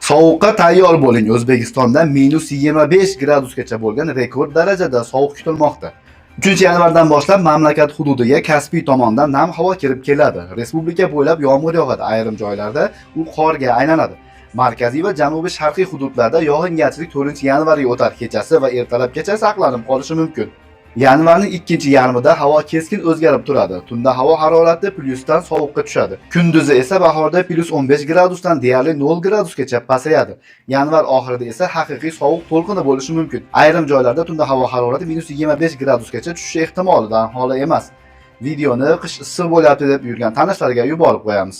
Sovuqqa tayyor bo'ling. O'zbekistonda -25 gradusgacha bo'lgan rekord darajada sovuq kutilmoqda. 3-yanvardan boshlab mamlakat hududiga Kaspiy tomondan nam havo kirib keladi. Respublika bo'ylab yomg'ir yog'adi, ayrim joylarda u qorga aylanadi. Markaziy va janubiy sharqiy hududlarda yog'ingarchilik 4-yanvarga o'tar kechasi va ertalabgacha saqlanib qolishi mumkin. Yanvarning ikkinchi yarmida havo keskin o'zgarib turadi. Tunda havo harorati plyusdan sovuqqa tushadi. Kunduzi esa bahorda +15 gradusdan deyarli 0 gradusgacha pasayadi. Yanvar oxirida esa haqiqiy sovuq to'lqini bo'lishi mumkin. Ayrim joylarda tunda havo harorati -25 gradusgacha tushishi ehtimolidan xoli emas. Videoni qish issiq bo'lyapti deb yurgan tanishlarga yuborib qo'yamiz.